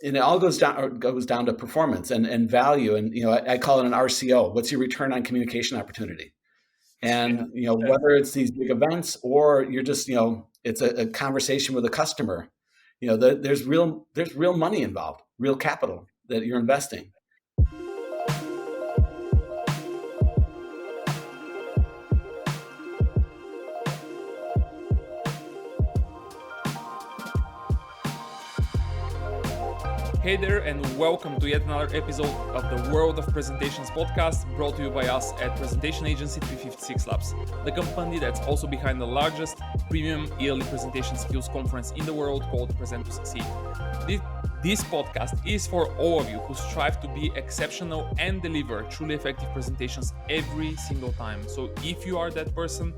and it all goes down to performance and value. And, I call it an RCO. What's your return on communication opportunity? Yeah. And, whether it's these big events or you're just, it's a conversation with a customer, there's real money involved, real capital that you're investing. Hey there, and welcome to yet another episode of the World of Presentations podcast, brought to you by us at presentation agency 356 Labs, the company that's also behind the largest premium yearly presentation skills conference in the world called Present to Succeed. This podcast is for all of you who strive to be exceptional and deliver truly effective presentations every single time. So if you are that person,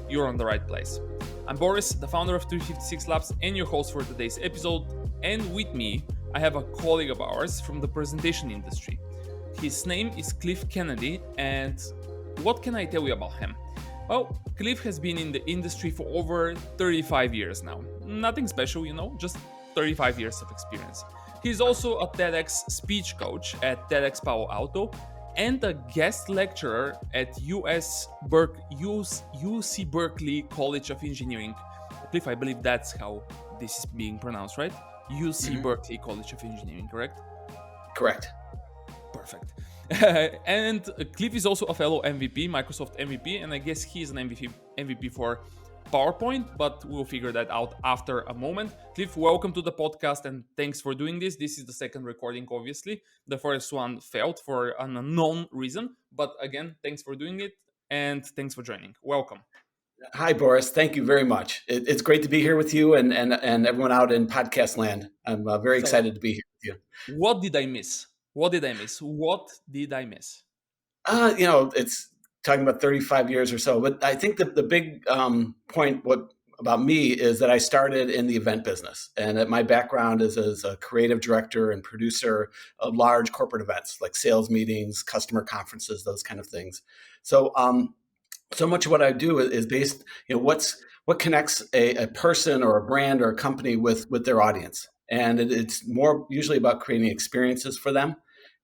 you're on the right place. I'm Boris, the founder of 356 Labs and your host for today's episode. And with me, I have a colleague of ours from the presentation industry. His name is Cliff Kennedy, and what can I tell you about him? Well, Cliff has been in the industry for over 35 years now. Nothing special, just 35 years of experience. He's also a TEDx speech coach at TEDx Palo Alto and a guest lecturer at UC Berkeley College of Engineering. Cliff, I believe that's how this is being pronounced, right? UC Berkeley College of Engineering, correct? Correct. Perfect. And Cliff is also a fellow MVP, Microsoft MVP, and I guess he's an MVP for PowerPoint, but we'll figure that out after a moment. Cliff, welcome to the podcast, and thanks for doing this. This is the second recording, obviously. The first one failed for an unknown reason, but again, thanks for doing it, and thanks for joining. Welcome. Hi, Boris. Thank you very much. It's great to be here with you and everyone out in podcast land. I'm very So, excited to be here with you. what did I miss? It's talking about 35 years or so, but I think that the big point about me is that I started in the event business, and that my background is as a creative director and producer of large corporate events like sales meetings, customer conferences, those kind of things. So much of what I do is based, what connects a person or a brand or a company with their audience, and it's more usually about creating experiences for them,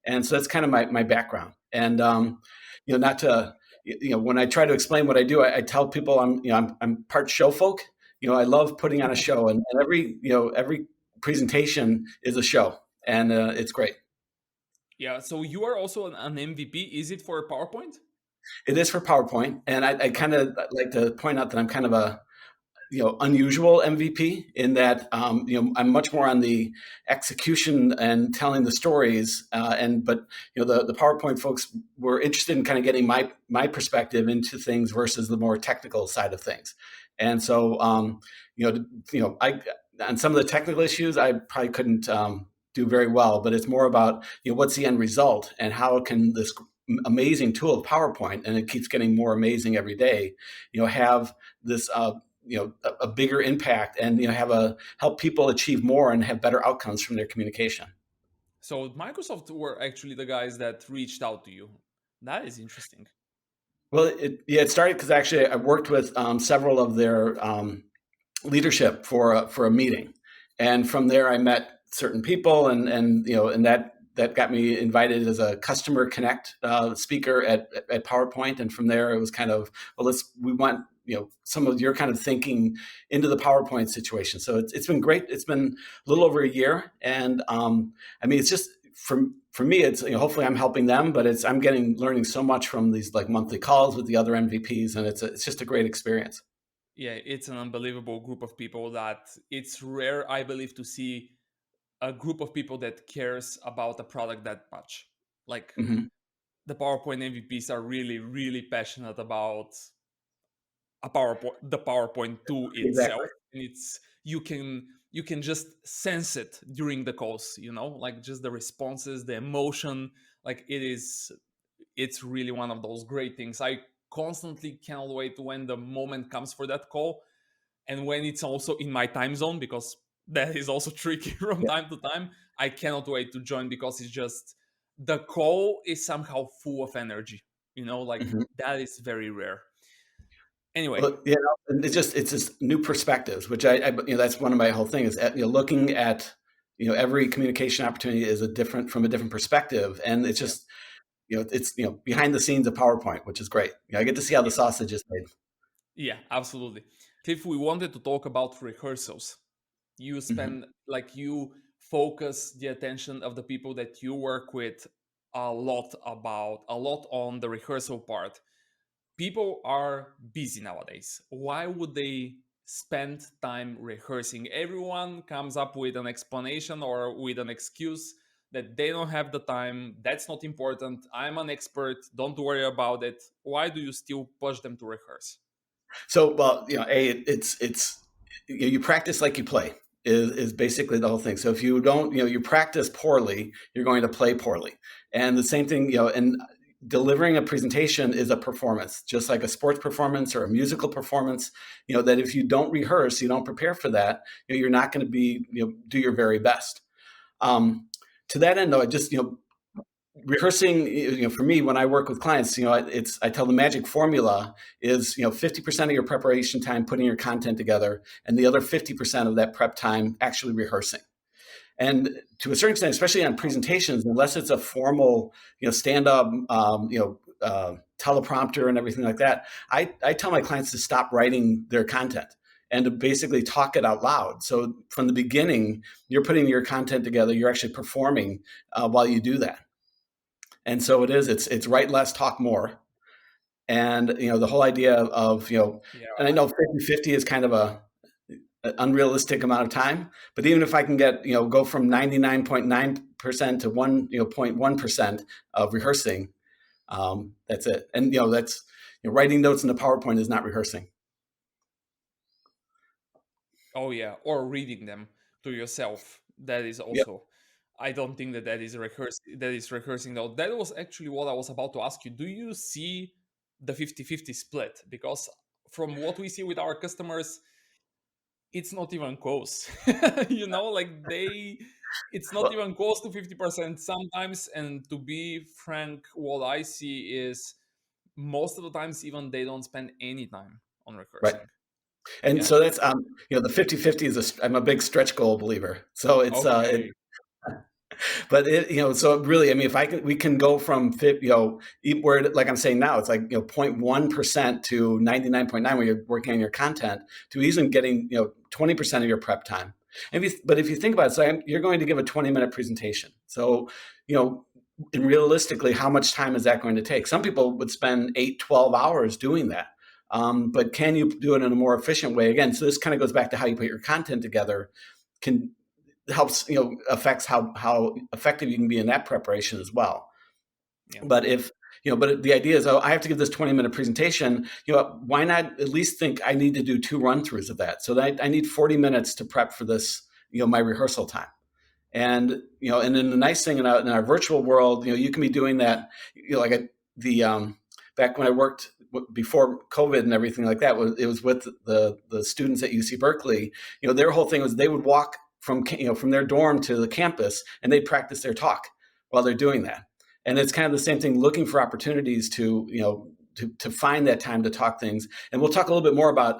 and so that's kind of my background. And not to, when I try to explain what I do, I tell people I'm part show folk. I love putting on a show, and every presentation is a show, and it's great. Yeah, so you are also an MVP. Is it for PowerPoint? It is for PowerPoint, and I kind of like to point out that I'm kind of a unusual MVP in that I'm much more on the execution and telling the stories, but the PowerPoint folks were interested in kind of getting my perspective into things versus the more technical side of things, and so I on some of the technical issues I probably couldn't do very well, but it's more about what's the end result and how can this amazing tool of PowerPoint, and it keeps getting more amazing every day, have this a bigger impact, and help people achieve more and have better outcomes from their communication. So Microsoft were actually the guys that reached out to you. That is interesting. Well, it started because actually I worked with several of their leadership for a meeting, and from there I met certain people, and that got me invited as a customer connect speaker at PowerPoint, and from there it was kind of, we want some of your kind of thinking into the PowerPoint situation. So it's been great. It's been a little over a year, and it's just for me, it's hopefully I'm helping them, but I'm learning so much from these like monthly calls with the other MVPs, and it's just a great experience. Yeah, it's an unbelievable group of people that it's rare, I believe, to see a group of people that cares about a product that much. Like Mm-hmm. the PowerPoint MVPs are really, really passionate about the PowerPoint tool itself, Exactly. and you can just sense it during the calls. Like just the responses, the emotion. Like it's really one of those great things. I constantly cannot wait when the moment comes for that call, and when it's also in my time zone, because that is also tricky from Yeah. time to time. I cannot wait to join because it's just the call is somehow full of energy. Like Mm-hmm. that is very rare. Anyway, Well, it's just new perspectives, which I that's one of my whole thing is looking at every communication opportunity is from a different perspective, and it's Yeah. just it's behind the scenes of PowerPoint, which is great. I get to see how the Yeah. sausage is made. Yeah, absolutely. If we wanted to talk about rehearsals, you Mhm. spend like you focus the attention of the people that you work with a lot on the rehearsal part. People are busy nowadays. Why would they spend time rehearsing? Everyone comes up with an explanation or with an excuse that they don't have the time. That's not important. I'm an expert. Don't worry about it. Why do you still push them to rehearse? So, well, it's you practice like you play is basically the whole thing. So if you don't, you practice poorly, you're going to play poorly. And the same thing, and delivering a presentation is a performance, just like a sports performance or a musical performance. That if you don't rehearse, you don't prepare for that, you're not going to do your very best. Um, to that end, though, I just rehearsing, for me, when I work with clients, I tell the magic formula is 50% of your preparation time putting your content together, and the other 50% of that prep time actually rehearsing. And to a certain extent, especially on presentations, unless it's a formal stand up teleprompter and everything like that, I tell my clients to stop writing their content and to basically talk it out loud. So from the beginning, you're putting your content together, you're actually performing while you do that. And so it's write less, talk more. And the whole idea of Yeah. and I know 50-50 is kind of an unrealistic amount of time, but even if I can get go from 99.9% to 0.1% of rehearsing, that's it. And that's writing notes in the PowerPoint is not rehearsing. Oh yeah, or reading them to yourself. That is Yep. also. I don't think that that is rehearsing though. That was actually what I was about to ask you. Do you see the 50-50 split? Because from what we see with our customers, it's not even close. Like it's not Well, even close to 50% sometimes. And to be frank, what I see is most of the times even they don't spend any time on right. rehearsing. And Yeah. so that's the 50-50 I'm a big stretch goal believer. So Okay. but so really, I mean, if we can go from where, like I'm saying now, it's like 0.1% to 99.9 when you're working on your content, to even getting 20% of your prep time. But if you think about it, so you're going to give a 20-minute presentation. So you know, and realistically, how much time is that going to take? Some people would spend 8-12 hours doing that. But can you do it in a more efficient way? Again, so this kind of goes back to how you put your content together. Can helps affects how effective you can be in that preparation as well. Yeah. But if but the idea is, oh, I have to give this 20-minute presentation, why not at least think I need to do 2 run-throughs of that, so that I need 40 minutes to prep for this, my rehearsal time. And and then the nice thing in our virtual world, you can be doing that. Like the back when I worked before COVID and everything like that, it was with the students at UC Berkeley. Their whole thing was they would walk from their dorm to the campus, and they practice their talk while they're doing that. And it's kind of the same thing, looking for opportunities to to find that time to talk things. And we'll talk a little bit more about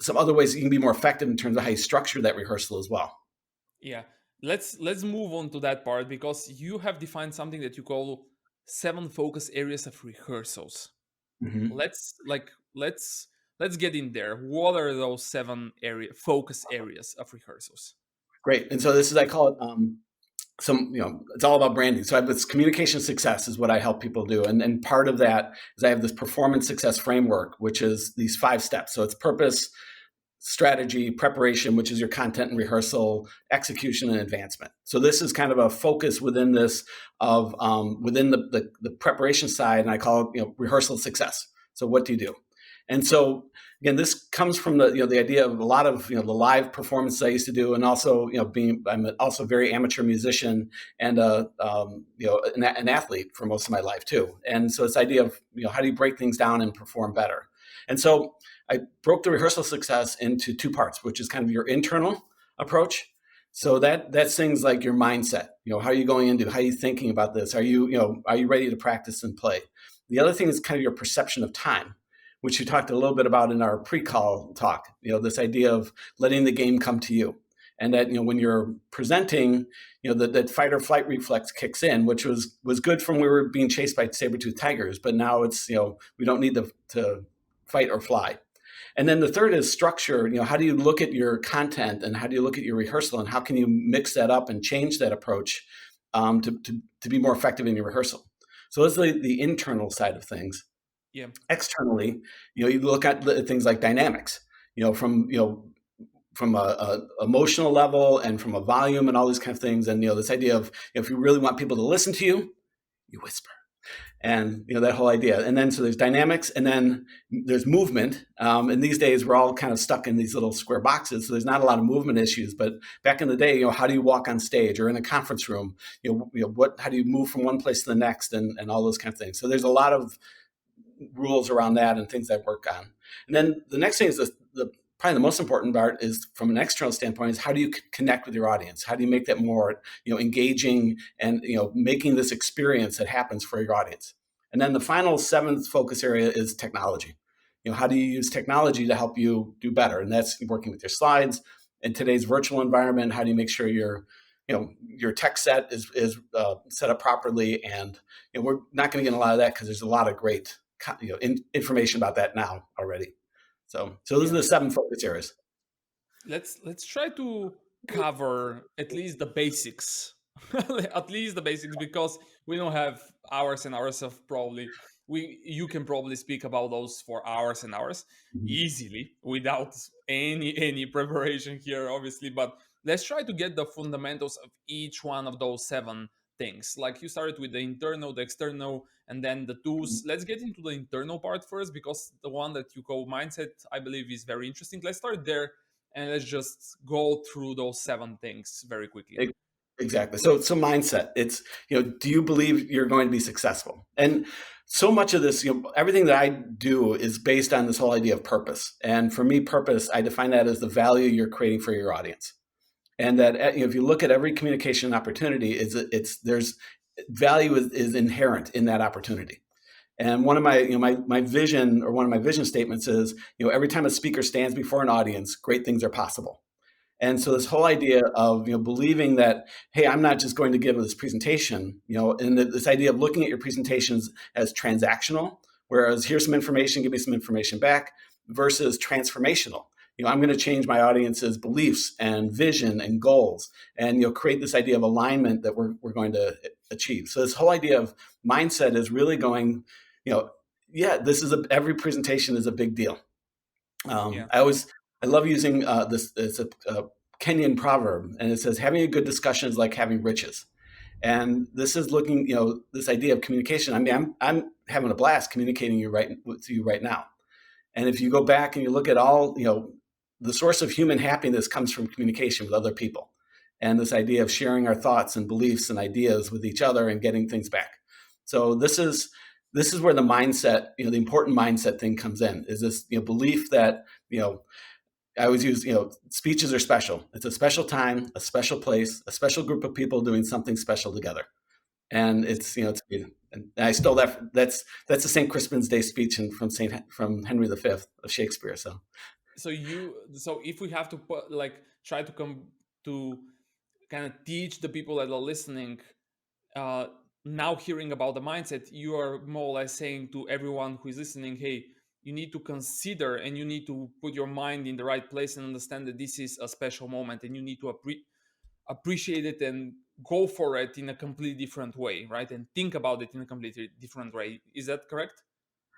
some other ways you can be more effective in terms of how you structure that rehearsal as well. Yeah. Let's move on to that part because you have defined something that you call 7 focus areas of rehearsals. Mm-hmm. Let's get in there. What are those 7 focus areas of rehearsals? Great. And so this is, I call it it's all about branding. So it's communication success is what I help people do. And part of that is I have this performance success framework, which is these 5 steps. So it's purpose, strategy, preparation, which is your content and rehearsal, execution, and advancement. So this is kind of a focus within this of within the preparation side, and I call it rehearsal success. So what do you do? And so again, this comes from the idea of a lot of the live performances I used to do, and also I'm also a very amateur musician and an athlete for most of my life too. And so this idea of how do you break things down and perform better? And so I broke the rehearsal success into 2 parts, which is kind of your internal approach. So that's things like your mindset. How are you going into? How are you thinking about this? Are you ready to practice and play? The other thing is kind of your perception of time, which you talked a little bit about in our pre-call talk. This idea of letting the game come to you. and that when you're presenting, that fight or flight reflex kicks in, which was good from when we were being chased by saber-toothed tigers, but now it's we don't need to fight or fly. And then the third is structure. How do you look at your content, and how do you look at your rehearsal, and how can you mix that up and change that approach to be more effective in your rehearsal? So that's the internal side of things. Yeah. Externally, you look at things like dynamics, from a emotional level and from a volume and all these kind of things. And this idea of if you really want people to listen to you, you whisper. And that whole idea. And then so there's dynamics, and then there's movement. And these days we're all kind of stuck in these little square boxes, so there's not a lot of movement issues. But back in the day, how do you walk on stage or in a conference room? How do you move from one place to the next, and all those kind of things. So there's a lot of rules around that and things I work on. And then the next thing is probably the most important part is from an external standpoint is how do you connect with your audience? How do you make that more engaging and making this experience that happens for your audience? And then the final seventh focus area is technology. How do you use technology to help you do better? And that's working with your slides. In today's virtual environment, how do you make sure your tech set is set up properly? And we're not going to get a lot of that because there's a lot of great information about that now already. So those are the 7 focus areas. Let's try to cover at least the basics. At least the basics, because we don't have hours and hours of probably you can probably speak about those for hours and hours easily without any preparation here, obviously. But let's try to get the fundamentals of each one of those 7 things. Like you started with the internal, the external, and then the tools. Let's get into the internal part first, because the one that you call mindset, I believe, is very interesting. Let's start there, and let's just go through those 7 things very quickly. Exactly. So mindset. It's do you believe you're going to be successful? And so much of this, everything that I do is based on this whole idea of purpose. And for me, purpose, I define that as the value you're creating for your audience. And that if you look at every communication opportunity, there's value is inherent in that opportunity. And one of my vision, or one of my vision statements is, every time a speaker stands before an audience, great things are possible. And so this whole idea of believing that, hey, I'm not just going to give this presentation, and this idea of looking at your presentations as transactional, whereas here's some information, give me some information back, versus transformational. I'm going to change my audience's beliefs and vision and goals, and create this idea of alignment that we're going to achieve. So this whole idea of mindset is really going, this is every presentation is a big deal. I love using this. It's a Kenyan proverb, and it says, "Having a good discussion is like having riches." And this is looking, this idea of communication. I mean, I'm having a blast communicating with you right now. And if you go back and you look at all, the source of human happiness comes from communication with other people, and this idea of sharing our thoughts and beliefs and ideas with each other and getting things back. So this is where the mindset, the important mindset thing comes in. Is this belief that I always use, speeches are special. It's a special time, a special place, a special group of people doing something special together. And it's, and I stole that. That's the St. Crispin's Day speech from Henry V of Shakespeare. So if we have to try to come to kind of teach the people that are listening, now hearing about the mindset, you are more or less saying to everyone who is listening, hey, you need to consider and you need to put your mind in the right place and understand that this is a special moment, and you need to appreciate it and go for it in a completely different way, right? And think about it in a completely different way. Is that correct?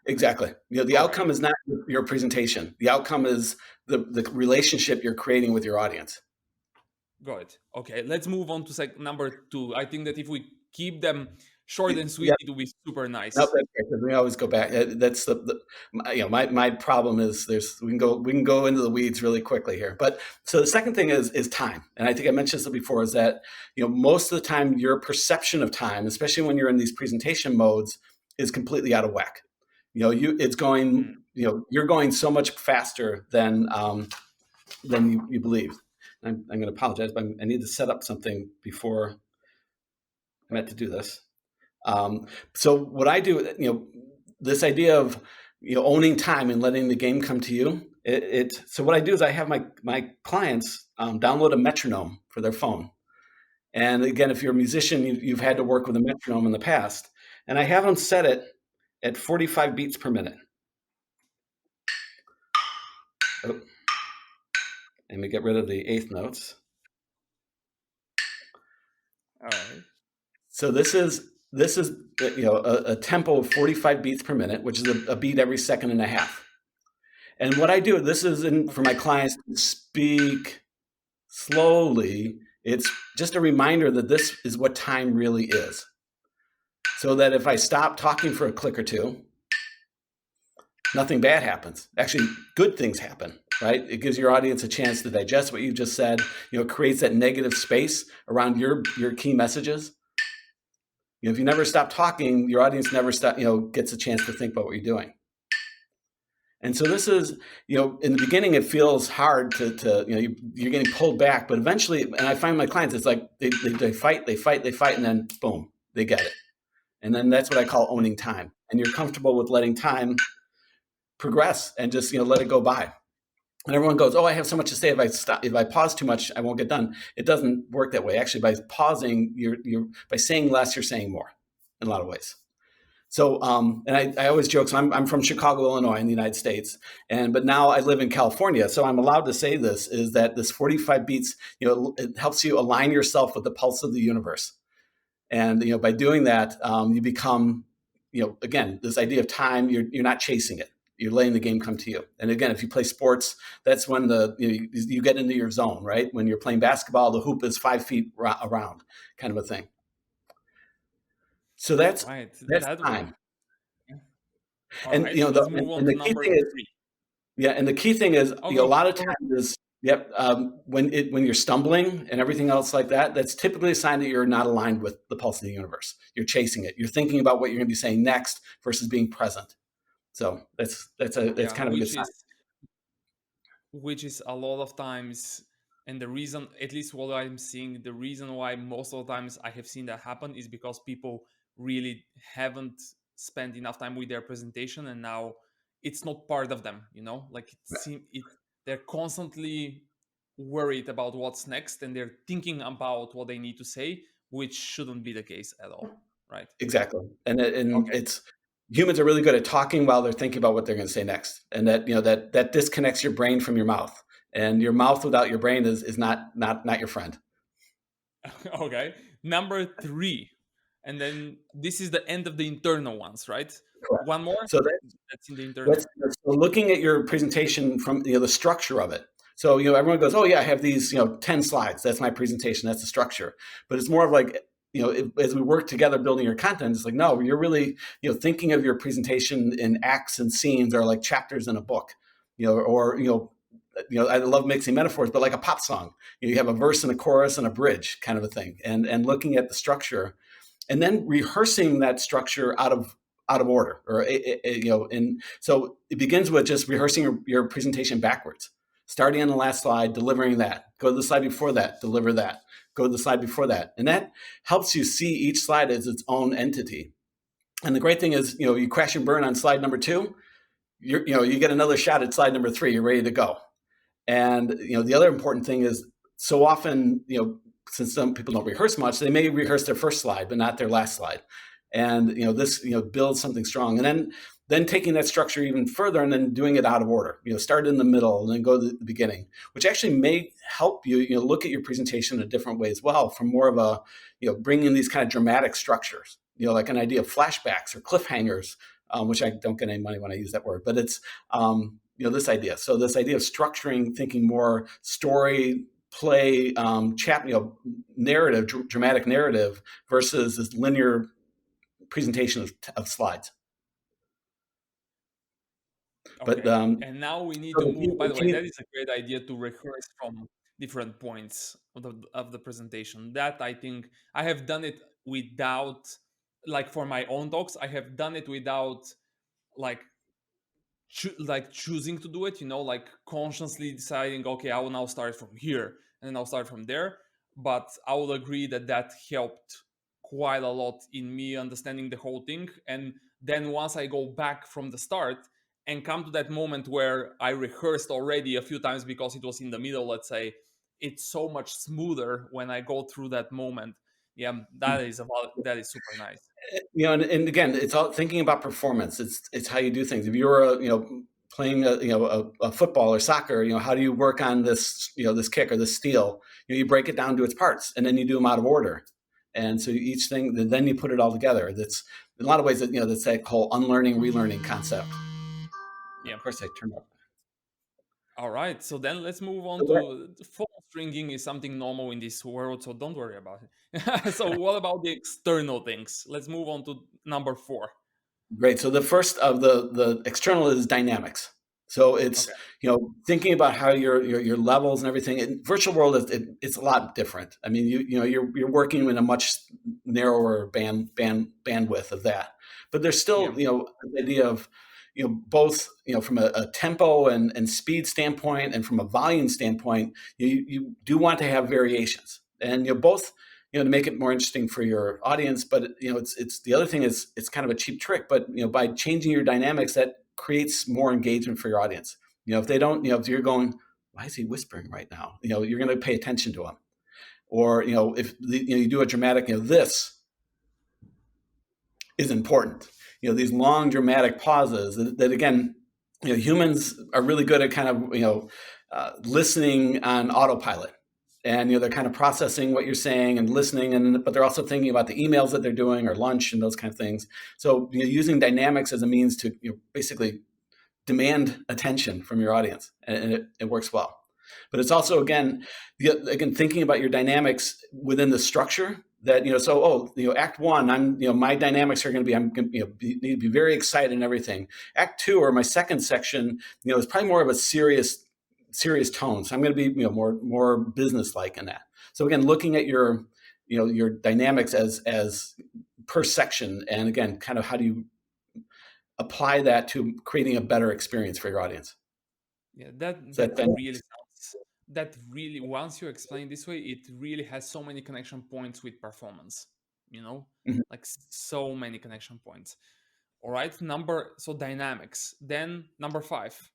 Exactly. The outcome is not your presentation. The outcome is the relationship you're creating with your audience. Got it. Okay, let's move on to number 2. I think that if we keep them short and sweet, it will be super nice. No, that's right, because we always go back. That's my problem is we can go into the weeds really quickly here. But so the second thing is time, and I think I mentioned this before, is that most of the time your perception of time, especially when you're in these presentation modes, is completely out of whack. It's going you're going so much faster than you believe. I'm going to apologize, but I need to set up something before I meant to do this. So what I do, this idea of owning time and letting the game come to you, So what I do is I have my clients download a metronome for their phone. And again, if you're a musician, you've had to work with a metronome in the past. And I have them set it at 45 beats per minute. Oh, let me get rid of the eighth notes. All right. So this is a tempo of 45 beats per minute, which is a beat every second and a half. And what I do, this is for my clients to speak slowly. It's just a reminder that this is what time really is. So that if I stop talking for a click or two, nothing bad happens. Actually, good things happen, right? It gives your audience a chance to digest what you just said. It creates that negative space around your key messages. If you never stop talking, your audience never gets a chance to think about what you're doing. And so this is, in the beginning, it feels hard to you're getting pulled back, but eventually, and I find my clients, it's like they fight, and then boom, they get it. And then that's what I call owning time. And you're comfortable with letting time progress and just, let it go by. And everyone goes, oh, I have so much to say. If I pause too much, I won't get done. It doesn't work that way. Actually, by pausing, you're by saying less, you're saying more in a lot of ways. So, and I always joke. So I'm from Chicago, Illinois, in the United States, but now I live in California. So I'm allowed to say this: is that this 45 beats, it helps you align yourself with the pulse of the universe, and by doing that, you become, again, this idea of time. You're not chasing it. You're letting the game come to you. And again, if you play sports, that's when you get into your zone, right? When you're playing basketball, the hoop is 5 feet around, kind of a thing. So that's Right. time. All And right. Let's move on to number 3. And the key thing is, a lot of Go times is, when you're stumbling and everything else like that, that's typically a sign that you're not aligned with the pulse of the universe. You're chasing it. You're thinking about what you're going to be saying next versus being present. So that's kind of a good sign. Which is a lot of times, and the reason, at least what I'm seeing, the reason why most of the times I have seen that happen is because people really haven't spent enough time with their presentation, and now it's not part of them, like they're constantly worried about what's next, and they're thinking about what they need to say, which shouldn't be the case at all, right? Exactly. And Okay. it's humans are really good at talking while they're thinking about what they're going to say next. And that disconnects your brain from your mouth. And your mouth without your brain is not your friend. Okay. Number 3. And then this is the end of the internal ones, right? Correct. One more? So That's in the internal. so looking at your presentation from the structure of it. So everyone goes, oh yeah, I have these 10 slides. That's my presentation. That's the structure. But it's more of like, as we work together building your content, it's like, no, you're really thinking of your presentation in acts and scenes, or like chapters in a book, or I love mixing metaphors, but like a pop song, you have a verse and a chorus and a bridge, kind of a thing, and looking at the structure, and then rehearsing that structure out of order, or and so it begins with just rehearsing your presentation backwards, starting on the last slide, delivering that, go to the slide before that, deliver that, go to the slide before that, and that helps you see each slide as its own entity. And the great thing is, you crash and burn on slide number 2, you get another shot at slide number 3, you're ready to go. And the other important thing is, so often, since some people don't rehearse much, they may rehearse their first slide, but not their last slide. And this builds something strong. And then taking that structure even further and then doing it out of order. Start in the middle and then go to the beginning, which actually may help you look at your presentation in a different way as well, from more of a bringing these kind of dramatic structures. Like an idea of flashbacks or cliffhangers, which I don't get any money when I use that word, but it's this idea. So this idea of structuring, thinking more story, play, narrative, dramatic narrative versus this linear presentation of slides. Okay. But and now we need to move. By the way, that is a great idea to rehearse from different points of the presentation. That I think I have done it without, like for my own talks, I have done it without like choosing to do it, like consciously deciding, okay, I will now start from here and then I'll start from there. But I will agree that helped quite a lot in me understanding the whole thing. And then once I go back from the start, and come to that moment where I rehearsed already a few times because it was in the middle, let's say, it's so much smoother when I go through that moment. Yeah, that is super nice. And again, it's all thinking about performance. It's how you do things. If you're playing a football or soccer, how do you work on this this kick or this steal? You break it down to its parts, and then you do them out of order. And so each thing, then you put it all together. That's in a lot of ways that's that whole unlearning, relearning concept. Yeah. Of course, I turned up. All right, so then let's move on to phone stringing is something normal in this world, so don't worry about it. So what about the external things? Let's move on to number 4. Great. So the first of the external is dynamics. So it's Okay. thinking about how your levels and everything. In virtual world, it's a lot different. I mean, you're working in a much narrower bandwidth of that, but there's Yeah. still the idea of both from a tempo and speed standpoint and from a volume standpoint, you do want to have variations, and both to make it more interesting for your audience. But it's the other thing is it's kind of a cheap trick, but by changing your dynamics, that creates more engagement for your audience. If they don't, if you're going, why is he whispering right now? You're going to pay attention to him. Or if you do a dramatic, this is important. These long dramatic pauses that again, humans are really good at kind of listening on autopilot, and they're kind of processing what you're saying and listening, but they're also thinking about the emails that they're doing or lunch and those kind of things. So using dynamics as a means to basically demand attention from your audience, and it works well. But it's also again thinking about your dynamics within the structure that act one, I'm my dynamics are going to be, I'm going to need to be very excited and everything. Act two, or my second section, is probably more of a serious tone, so I'm going to be more business-like in that. So again, looking at your your dynamics as per section, and again, kind of how do you apply that to creating a better experience for your audience. Yeah, So that really sounds, that really, once you explain this way, it really has so many connection points with performance, Mhm. like so many connection points. All right, so dynamics. Then number 5.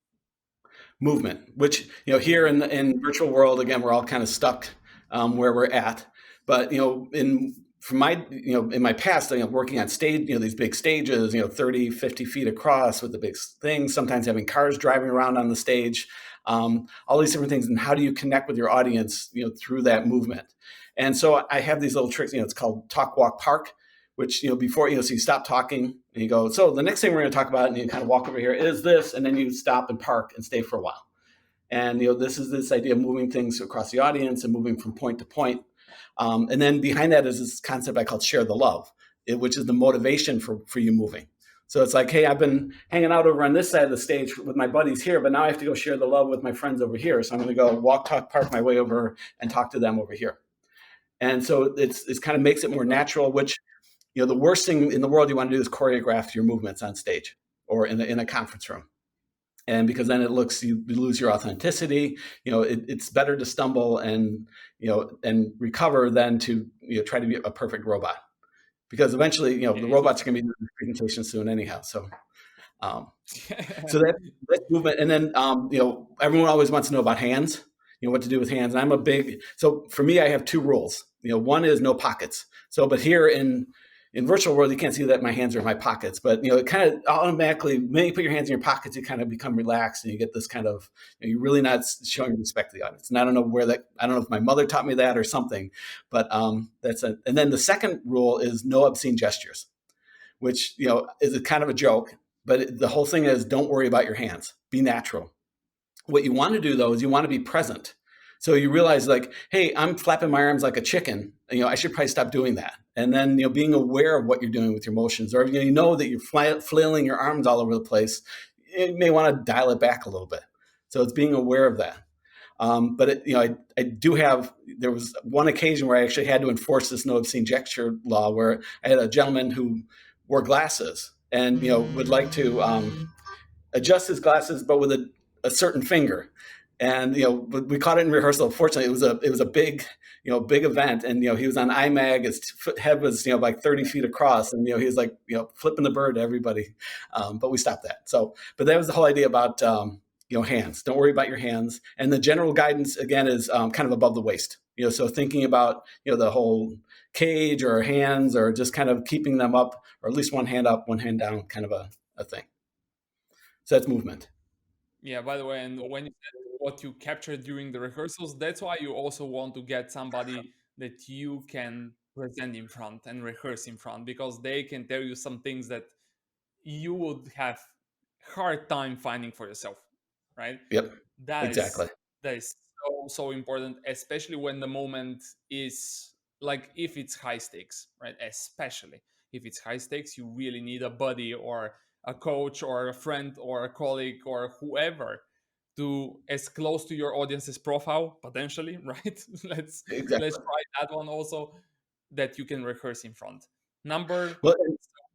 Movement, which here in virtual world, again, we're all kind of stuck where we're at. But in from my in my past, working on stage, these big stages, 30, 50 feet across with the big things, sometimes having cars driving around on the stage, all these different things. And how do you connect with your audience, through that movement? And so I have these little tricks. It's called talk, walk, park, which before so you stop talking and you go, so the next thing we're going to talk about, and you kind of walk over here, is this, and then you stop and park and stay for a while. And this is this idea of moving things across the audience and moving from point to point. And then behind that is this concept I call share the love, which is the motivation for you moving. So it's like, hey, I've been hanging out over on this side of the stage with my buddies here, but now I have to go share the love with my friends over here. So I'm going to go walk, talk, park my way over and talk to them over here. And so it's kind of makes it more natural, which the worst thing in the world you want to do is choreograph your movements on stage or in a conference room. And because then it looks, you lose your authenticity. It's better to stumble and and recover than to try to be a perfect robot, because eventually Yeah, the it robots looks. are going to be doing the presentation soon anyhow. Um, so that's movement. And then everyone always wants to know about hands, what to do with hands. And I'm a big, so for me, I have two rules. One is no pockets. So, but here in virtual world, you can't see that my hands are in my pockets, but it kind of automatically, when you put your hands in your pockets, you kind of become relaxed and you get this kind of, you're really not showing respect to the audience. And I don't know I don't know if my mother taught me that or something, but that's it. And then the second rule is no obscene gestures, which is a kind of a joke, but the whole thing is don't worry about your hands, be natural. What you want to do though is you want to be present. So you realize like, hey, I'm flapping my arms like a chicken. I should probably stop doing that. And then being aware of what you're doing with your motions, or that you're flailing your arms all over the place. You may want to dial it back a little bit. So it's being aware of that. But I do have. There was one occasion where I actually had to enforce this no obscene gesture law, where I had a gentleman who wore glasses and would like to adjust his glasses, but with a certain finger. And we caught it in rehearsal. Fortunately, it was a big big event, and he was on IMAG. His head was like 30 feet across, and he was like flipping the bird to everybody. But we stopped that. So, but that was the whole idea about hands. Don't worry about your hands. And the general guidance again is kind of above the waist. So thinking about the whole cage or hands, or just kind of keeping them up, or at least one hand up, one hand down, kind of a thing. So that's movement. Yeah, by the way, and when you said what you captured during the rehearsals, that's why you also want to get somebody that you can present in front and rehearse in front, because they can tell you some things that you would have hard time finding for yourself, right? Yep, That is exactly. that is so important, especially when the moment is like, if it's high stakes, right? Especially if it's high stakes, you really need a buddy or a coach or a friend or a colleague or whoever to as close to your audience's profile potentially, right? Let's Exactly. try that one also, that you can rehearse in front. Number, Well,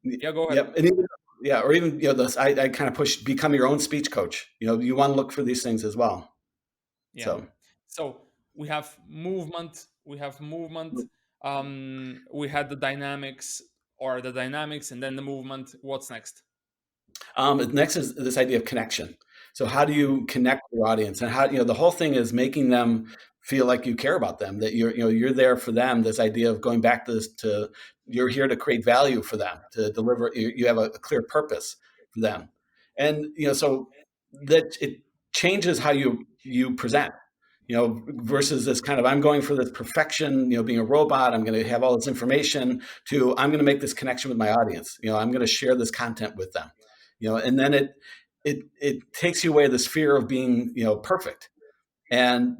yeah, go ahead. yep, and even yeah, or even this. I kind of push become your own speech coach. You want to look for these things as well. Yeah. So So we have movement. We have movement. We had the dynamics, or the dynamics, and then the movement. What's next? next is this idea of connection. So how do you connect with your audience, and how the whole thing is making them feel like you care about them, that you're there for them. This idea of going back to this, to you're here to create value for them, to deliver. You have a clear purpose for them, and so that it changes how you present. Versus this kind of I'm going for this perfection, being a robot. I'm going to have all this information. To I'm going to make this connection with my audience. I'm going to share this content with them. And then it takes you away this fear of being perfect. And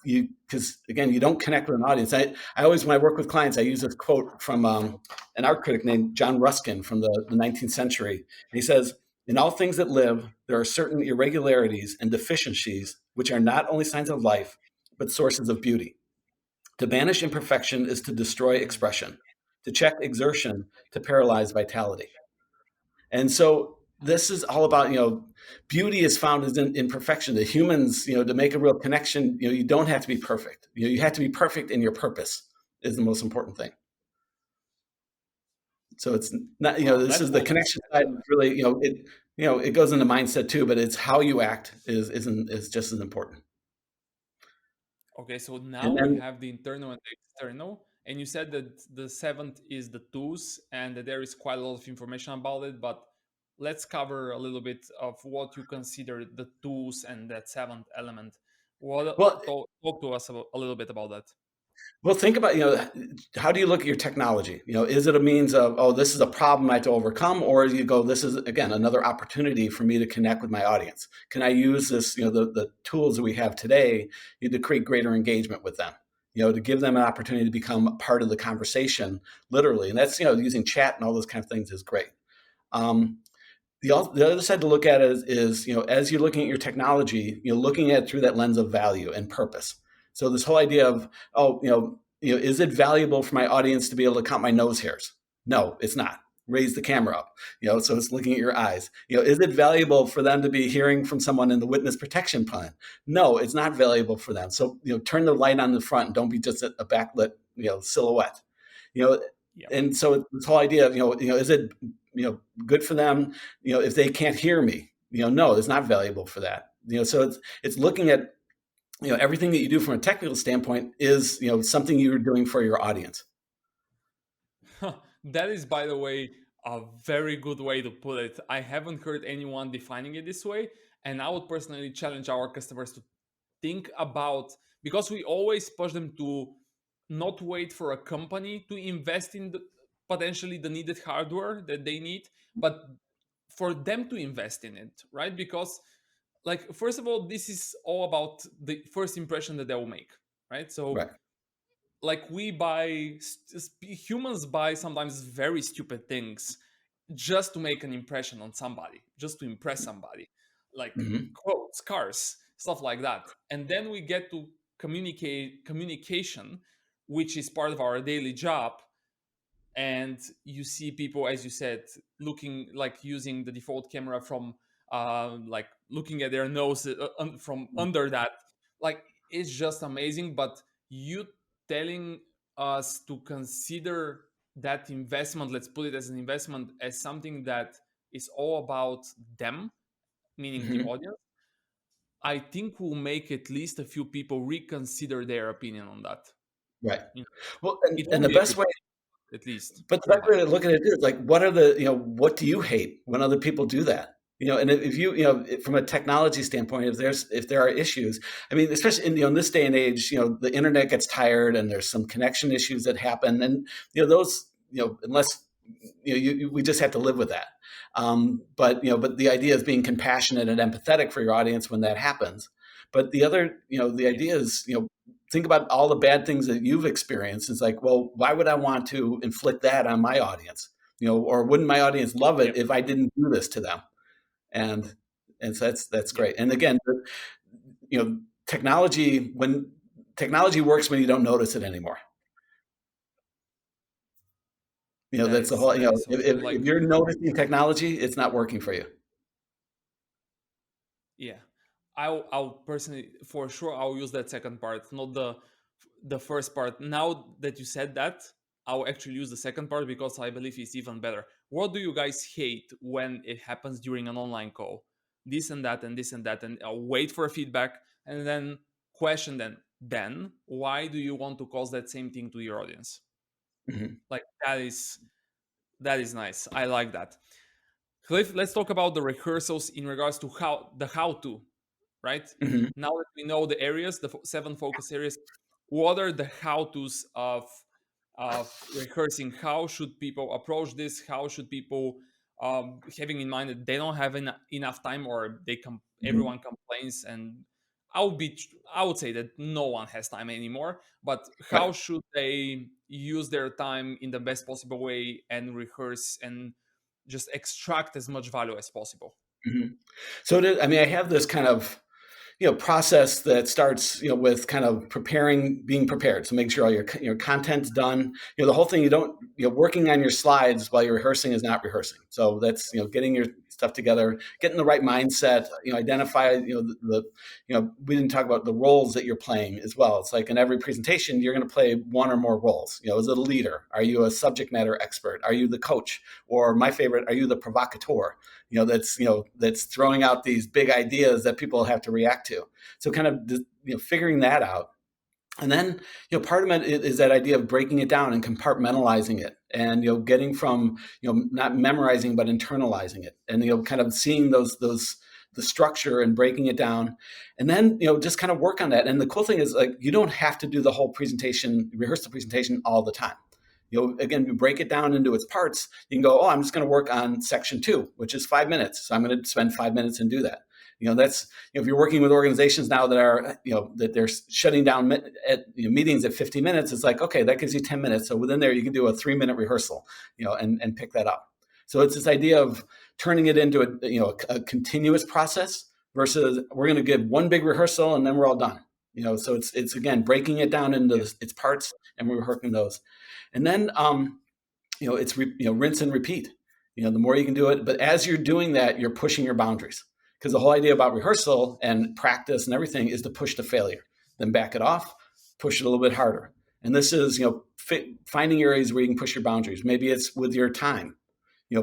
because again, you don't connect with an audience. I always, when I work with clients, I use this quote from an art critic named John Ruskin from the 19th century. And he says, "In all things that live, there are certain irregularities and deficiencies which are not only signs of life, but sources of beauty. To banish imperfection is to destroy Mm. expression, to check exertion, to paralyze vitality." And so this is all about, beauty is found in perfection. The humans, to make a real connection, you don't have to be perfect. You have to be perfect in your purpose is the most important thing. So it's not, Wow, this that is the was connection side. Really, it goes into mindset too, but it's how you act is just as important. okay. So now And we then, have the internal and the external, and you said that the seventh is the tools, and that there is quite a lot of information about it. But let's cover a little bit of what you consider the tools and that seventh element. What well, talk to us a little bit about that. Well, think about, how do you look at your technology? Is it a means of, oh, this is a problem I have to overcome, or you go, this is again another opportunity for me to connect with my audience. Can I use this, the tools that we have today, to create greater engagement with them? To give them an opportunity to become part of the conversation, literally, and that's using chat and all those kind of things is great. Um, the other side to look at is as you're looking at your technology, you're looking at it through that lens of value and purpose. So this whole idea of, oh, is it valuable for my audience to be able to count my nose hairs? No, it's not. Raise the camera up, so it's looking at your eyes. Is it valuable for them to be hearing from someone in the witness protection plan? No, it's not valuable for them. So turn the light on the front and don't be just a backlit silhouette. You know, Yeah. and so this whole idea of is it good for them if they can't hear me? No, it's not valuable for that. So it's looking at everything that you do from a technical standpoint is something you're doing for your audience. That is, by the way, a very good way to put it. I haven't heard anyone defining it this way, and I would personally challenge our customers to think about, because we always push them to not wait for a company to invest in potentially the needed hardware that they need, but for them to invest in it, right? Because, like, first of all, this is all about the first impression that they will make, right? So Right. like, humans buy sometimes very stupid things just to make an impression on somebody, just to impress somebody, like Hmm. quotes, cars, stuff like that. And then we get to communication, which is part of our daily job. And you see people, as you said, looking, like, using the default camera from like looking at their nose from under that. Like, it's just amazing. But you telling us to consider that investment, let's put it as an investment, as something that is all about them, meaning the Hmm. audience, I think will make at least a few people reconsider their opinion on that. Right. You know, Well, it and won't the be best way, everybody, at least but the from best my. way to look at it is like, what are the, what do you hate when other people do that? And if you, from a technology standpoint, if there are issues, I mean, especially in this day and age, the internet gets tired and there's some connection issues that happen, and those, unless we just have to live with that. But the idea is being compassionate and empathetic for your audience when that happens. But the other, the Yeah, idea is, think about all the bad things that you've experienced. It's like, well, why would I want to inflict that on my audience? Or wouldn't my audience love yeah, it if I didn't do this to them? And so that's yeah. great. And again, technology when technology works when you don't notice it anymore. That's the whole. That is so true. If Like, you're noticing technology, it's not working for you. yeah, I'll personally, for sure, I'll use that second part, not the first part. Now that you said that, I'll actually use the second part because I believe it's even better. What do you guys hate when it happens during an online call? This and that and this and that, and I'll wait for feedback and then question them. Then why do you want to cause that same thing to your audience? Hmm. Like, that is nice. I like that. Cliff, let's talk about the rehearsals in regards to how to, right? Hmm. Now that we know the areas, the seven focus areas, what are the how to's of rehearsing? How should people approach this? How should people, having in mind that they don't have enough time, or Hmm. everyone complains, and I would say that no one has time anymore. But Right. how should they use their time in the best possible way and rehearse and just extract as much value as possible? Hmm. So I mean, I have this kind of process that starts with kind of being prepared. So make sure all your content's done. The whole thing. You don't working on your slides while you're rehearsing is not rehearsing. So that's getting your stuff together, getting the right mindset. Identify we didn't talk about the roles that you're playing as well. It's like in every presentation you're going to play one or more roles. Is it a leader? Are you a subject matter expert? Are you the coach? Or my favorite, are you the provocateur? That's throwing out these big ideas that people have to react to. So kind of figuring that out. And then, part of it is that idea of breaking it down and compartmentalizing it, and getting from not memorizing but internalizing it, and kind of seeing those the structure and breaking it down, and then just kind of work on that. And the cool thing is, like, you don't have to do the whole presentation, rehearse the presentation all the time. Again, you break it down into its parts. You can go, oh, I'm just going to work on section 2, which is 5 minutes. So I'm going to spend 5 minutes and do that. That's if you're working with organizations now that are that they're shutting down meetings at 50 minutes. It's like, okay, that gives you 10 minutes. So within there, you can do a 3-minute rehearsal, and pick that up. So it's this idea of turning it into a continuous process versus we're going to give one big rehearsal and then we're all done. So it's again breaking it down into Yeah, its parts, and we're working those. And then it's rinse and repeat. The more you can do it, but as you're doing that, you're pushing your boundaries, because the whole idea about rehearsal and practice and everything is to push to failure, then back it off, push it a little bit harder. And this is finding areas where you can push your boundaries. Maybe it's with your time,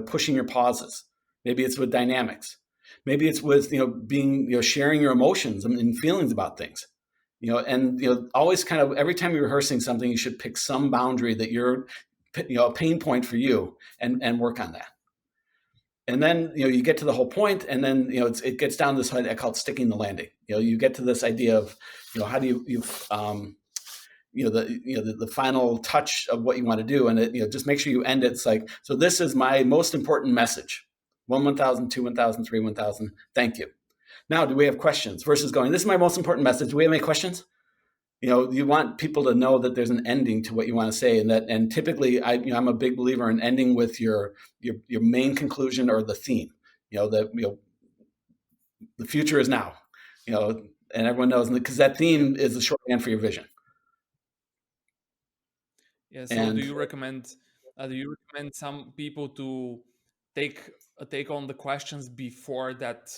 pushing your pauses. Maybe it's with dynamics. Maybe it's with being sharing your emotions and feelings about things. And always kind of every time you're rehearsing something, you should pick some boundary that you're a pain point for you, and work on that. And then you get to the whole point, and then it gets down to this, I call it sticking the landing. You get to this idea of how do you the final touch of what you want to do, and just make sure you end it. It's like, so this is my most important message. 1,000, 2, 1,000, 3, 1,000. Thank you. Now, do we have questions? Versus going, this is my most important message. Do we have any questions? You want people to know that there's an ending to what you want to say, and typically, I'm a big believer in ending with your main conclusion or the theme. That the future is now. And everyone knows, because that yeah, theme is the shorthand for your vision. yeah. So, And do you recommend some people to take take on the questions before that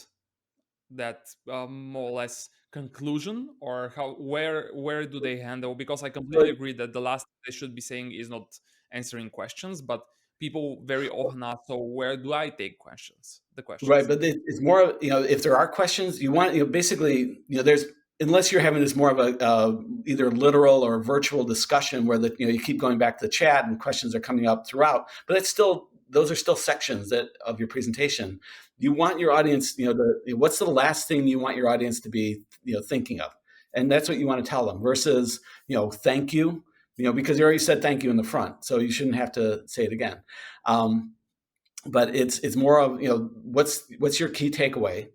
that more or less conclusion, or how where do they handle? Because I completely agree that the last thing they should be saying is not answering questions, but people very often ask, so where do I take questions? The Right, questions. but it's more of, if there are questions, you want, basically, there's, unless you're having this more of a either literal or virtual discussion where you keep going back to the chat and questions are coming up throughout, but it's still, those are still sections of your presentation. You want your audience, what's the last thing you want your audience to be, thinking of, and that's what you want to tell them versus, thank you, because you already said thank you in the front, so you shouldn't have to say it again. But it's more of, what's your key takeaway,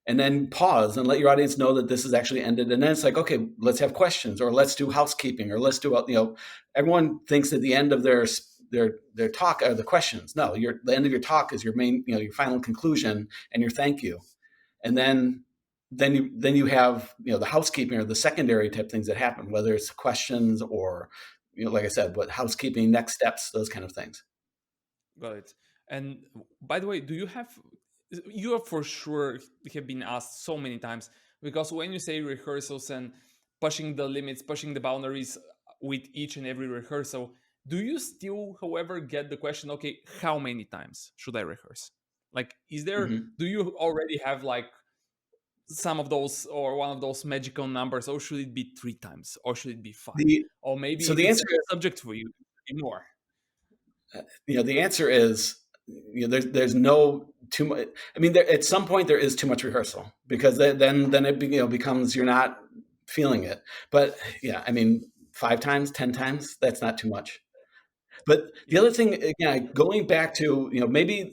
and then pause and let your audience know that this is actually ended, and then it's like, okay, let's have questions, or let's do housekeeping, or let's do, everyone thinks that the end of their talk are the questions. No, the end of your talk is your main, your final conclusion and your thank you, and then you have, the housekeeping or the secondary type things that happen, whether it's questions or, like I said, what housekeeping, next steps, those kind of things. Got it. And by the way, you have for sure have been asked so many times, because when you say rehearsals and pushing the limits, pushing the boundaries with each and every rehearsal, do you still, however, get the question, okay, how many times should I rehearse? Like, Mhm. do you already have like some of those or one of those magical numbers, or should it be 3 times, or should it be five? The Or maybe so if the it's answer a subject for you, it should be more. the answer is, there's no too much. I mean, at some point there is too much rehearsal, because then it becomes, you're not feeling it. But yeah, I mean, 5 times, 10 times, that's not too much. But the Yeah. other thing, again, going back to, maybe,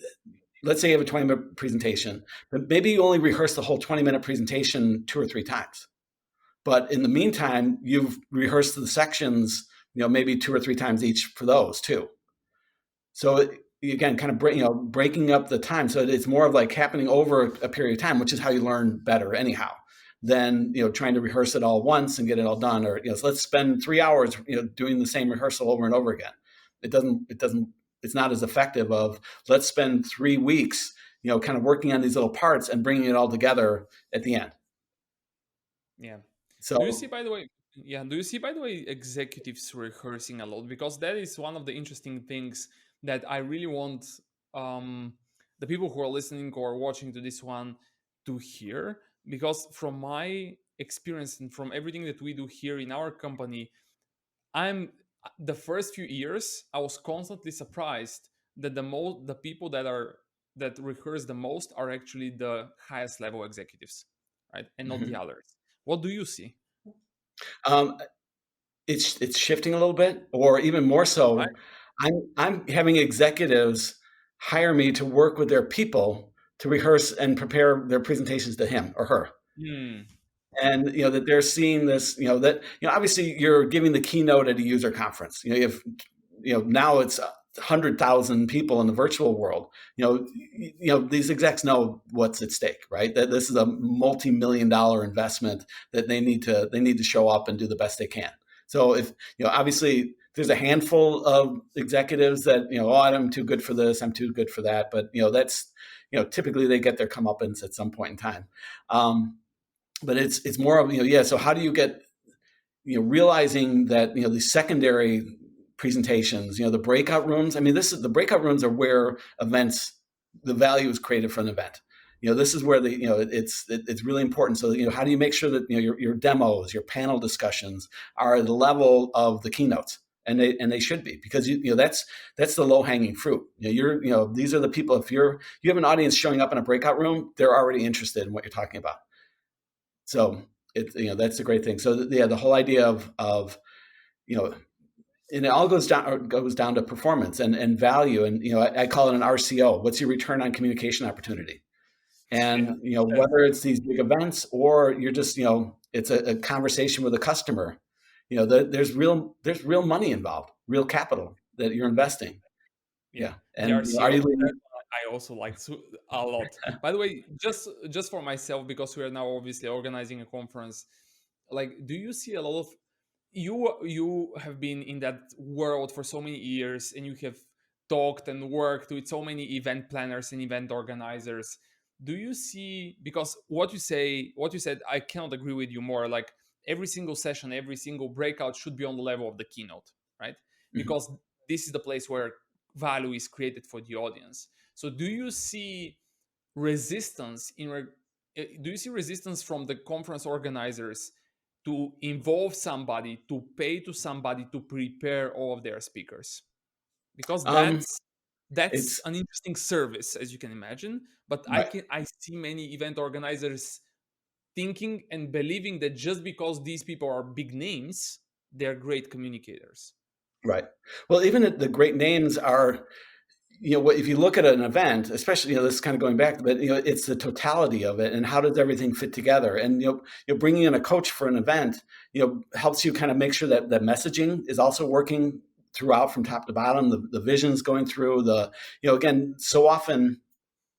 let's say you have a 20-minute presentation, but maybe you only rehearse the whole 20-minute presentation 2 or 3 times. But in the meantime, you've rehearsed the sections, maybe 2 or 3 times each for those too. So again, kind of breaking up the time, so it's more of like happening over a period of time, which is how you learn better anyhow, than trying to rehearse it all once and get it all done. Or so let's spend 3 hours doing the same rehearsal over and over again. It doesn't it's not as effective of, let's spend 3 weeks kind of working on these little parts and bringing it all together at the end. Yeah. Do you see, So by the way, yeah, do you see, by the way, executives rehearsing a lot? Because that is one of the interesting things that I really want the people who are listening or watching to this one to hear. Because from my experience and from everything that we do here in our company, I'm the first few years I was constantly surprised that the people that rehearse the most are actually the highest level executives, right, and not the mhm. others. What do you see? um, it's shifting a little bit, or even more Right? so. I'm having executives hire me to work with their people to rehearse and prepare their presentations to him or her. Hmm. And that they're seeing this, that obviously you're giving the keynote at a user conference. You have, now it's 100,000 people in the virtual world. These execs know what's at stake, right? That this is a multi-million-dollar investment, that they need to show up and do the best they can. So if, obviously there's a handful of executives that, oh, I'm too good for this, I'm too good for that, but that's, typically they get their comeuppance at some point in time. But it's more of, yeah, so how do you get, realizing that, these secondary presentations, the breakout rooms. I mean, the breakout rooms are where the value is created for an event. This is where it's really important. So how do you make sure that your demos, your panel discussions are at the level of the keynotes, and they should be, because that's the low hanging fruit. These are the people. If you have an audience showing up in a breakout room, they're already interested in what you're talking about. So that's the great thing. So yeah, the whole idea of you know, and it all goes down to performance and value, and I call it an RCO. What's your return on communication opportunity? Yeah. And That's, whether it's these big events, or you're just it's a conversation with a customer. There's real money involved, real capital that you're investing. yeah. Yeah, The and are RCO. you That leaving? one I also like a lot. By the way, just for myself, because we are now obviously organizing a conference. Like, do you see a lot of you have been in that world for so many years, and you have talked and worked with so many event planners and event organizers. do you see, because what you said, I cannot agree with you more. Like every single session, every single breakout should be on the level of the keynote, right? Mhm. Because this is the place where value is created for the audience. So do you see resistance do you see resistance from the conference organizers to involve somebody, to pay to somebody to prepare all of their speakers? Because Um, that's it's an interesting service, as you can imagine. But right, I see many event organizers thinking and believing that just because these people are big names, they're great communicators. right. Well, even the great names are, if you look at an event, especially, this is kind of going back, but it's the totality of it and how does everything fit together. And bringing in a coach for an event, helps you kind of make sure that the messaging is also working throughout from top to bottom. The vision's going through again, so often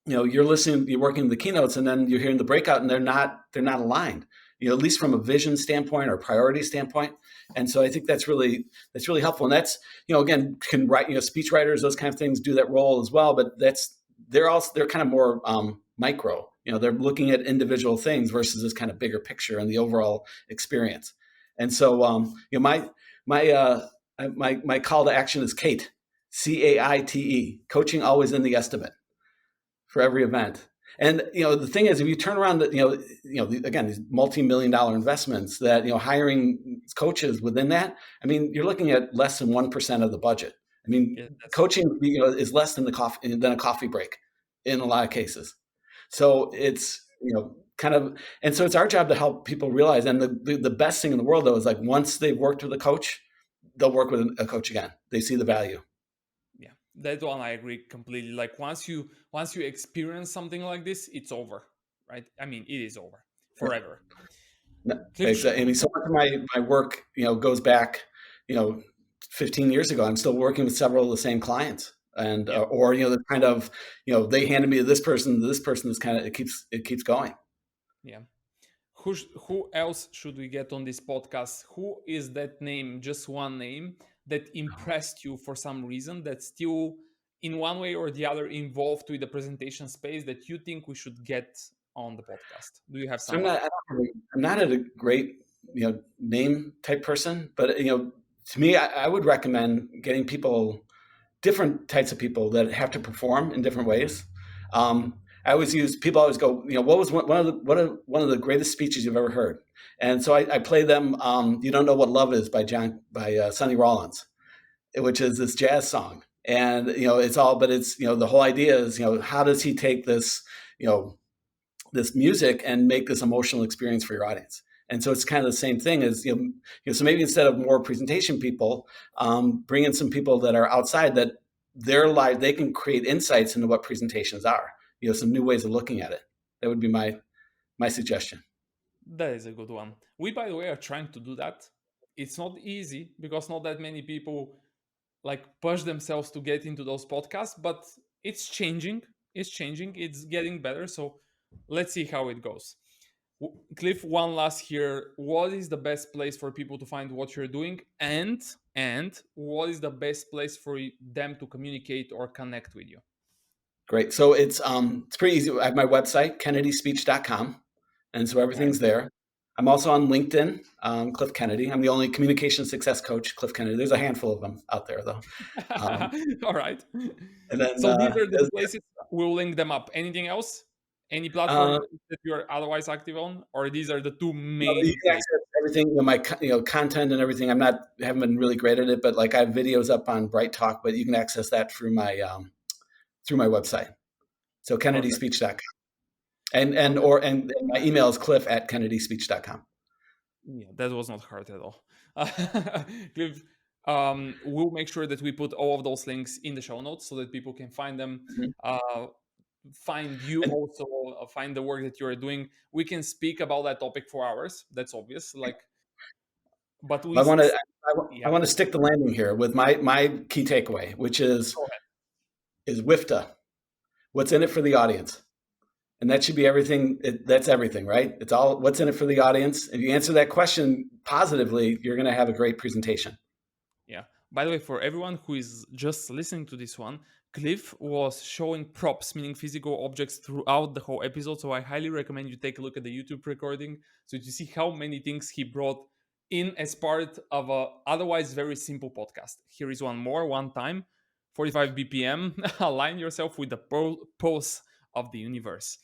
you're listening, you're working the keynotes, and then you're hearing the breakout, and they're not aligned. At least from a vision standpoint or priority standpoint. And so I think that's really helpful. And that's again, can write speech writers, those kind of things do that role as well. But they're kind of more micro. They're looking at individual things versus this kind of bigger picture and the overall experience. And so my call to action is CAITE, CAITE, coaching always in the estimate for every event. And the thing is, if you turn around, again, these multi-million-dollar investments that hiring coaches within that, I mean, you're looking at less than 1% of the budget. I mean, Yeah, that's true. coaching is less than a coffee break in a lot of cases. So it's kind of, and so it's our job to help people realize. And the best thing in the world though is like once they've worked with a coach, they'll work with a coach again. They see the value. Yeah, that one I agree completely. Like once you experience something like this, it's over, right? I mean, it is over forever. No, Cliff, exactly. I mean, so much of my work, goes back, you know, 15 years ago. I'm still working with several of the same clients, and yeah, or the kind of, they handed me to this person, to this person. This kind of it keeps going. yeah. Who else should we get on this podcast? Who is that name? Just one name that impressed you for some reason, that's still in one way or the other involved with the presentation space that you think we should get on the podcast? Do you have So I'm somebody? not, I'm not a great, name type person, but to me, I would recommend getting people, different types of people that have to perform in different ways. I always use people always go, what was one of the greatest speeches you've ever heard? And so I play them. You don't know what love is by Sonny Rollins, which is this jazz song. And it's all, but it's the whole idea is how does he take you know this music and make this emotional experience for your audience. And so it's kind of the same thing as so maybe instead of more presentation people, bring in some people that are outside that their life they can create insights into what presentations are. Some new ways of looking at it. That would be my suggestion. That is a good one. We, by the way, are trying to do that. It's not easy because not that many people like push themselves to get into those podcasts, but it's changing. It's changing. It's getting better. So let's see how it goes. Cliff, one last here. What is the best place for people to find what you're doing, and what is the best place for them to communicate or connect with you? Great. So it's pretty easy. I have my website, kennedyspeech.com, and so Okay. everything's there. I'm also on LinkedIn, Cliff Kennedy. I'm the only communication success coach, Cliff Kennedy. There's a handful of them out there, though. Um, All right. and then So these are the places. We'll link them up. Anything else? Any platform uh, that you're otherwise active on, or these are the two you main can places? access everything, my content and everything. Haven't been really great at it, but like I have videos up on Bright Talk, but you can access that through my website. So Perfect. kennedyspeech.com. And Perfect. or and my email is cliff@kennedyspeech.com. Yeah, that was not hard at all. Cliff, we'll make sure that we put all of those links in the show notes so that people can find them. Mhm. Uh, find you And also, find the work that you're doing. We can speak about that topic for hours. That's obvious. Like, but I want to I yeah. want to stick the landing here with my key takeaway, which Go ahead. is WIFTA. What's in it for the audience? And that should be everything. That's everything, right? It's all what's in it for the audience. If you answer that question positively, you're going to have a great presentation. Yeah. By the way, for everyone who is just listening to this one, Cliff was showing props, meaning physical objects, throughout the whole episode. So I highly recommend you take a look at the YouTube recording so you see how many things he brought in as part of a otherwise very simple podcast. Here is one more, one time, 45 BPM. Align yourself with the pulse of the universe.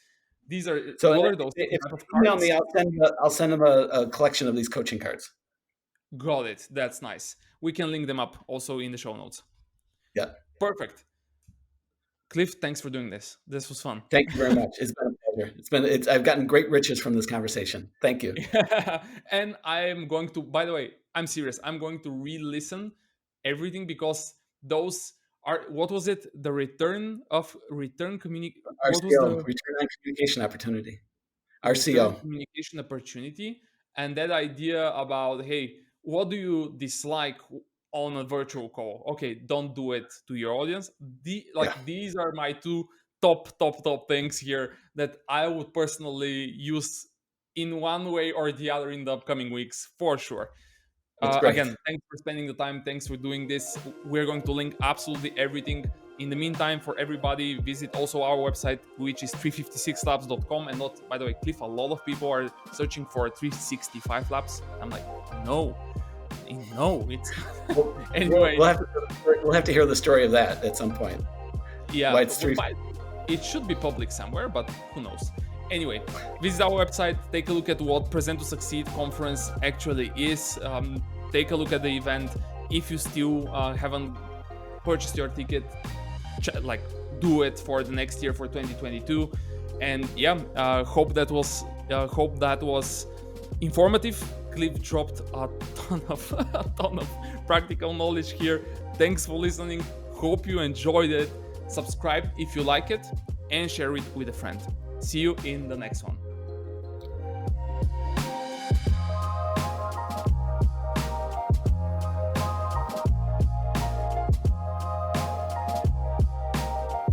These are So what are those if type of you email cards? me, I'll send them a collection of these coaching cards. Got it. That's nice. We can link them up also in the show notes. Yeah. Perfect. Cliff, thanks for doing this. This was fun. Thank you very much. It's been a pleasure. I've gotten great riches from this conversation. Thank you. And I'm going to, by the way, I'm serious. I'm going to re-listen everything because those are, what was it? The return communication. What was RCO, the return on communication opportunity. return RCO. communication opportunity? And that idea about, hey, what do you dislike on a virtual call? Okay, don't do it to your audience. Yeah, These are my two top things here that I would personally use in one way or the other in the upcoming weeks for sure. that's great. Again, thanks for spending the time. Thanks for doing this. We're going to link absolutely everything. In the meantime, for everybody, visit also our website, which is 356labs.com. And not, by the way, Cliff, a lot of people are searching for 365 labs. I'm like, no, it's anyway. We'll have to hear the story of that at some point. Yeah, Why it's three. It should be public somewhere, but who knows? Anyway, visit our website, take a look at what Present to Succeed conference actually is. Take a look at the event. If you still haven't purchased your ticket, do it for the next year, for 2022. And yeah, hope that was informative. Cliff dropped a ton of practical knowledge here. Thanks for listening. Hope you enjoyed it. Subscribe if you like it and share it with a friend. See you in the next one.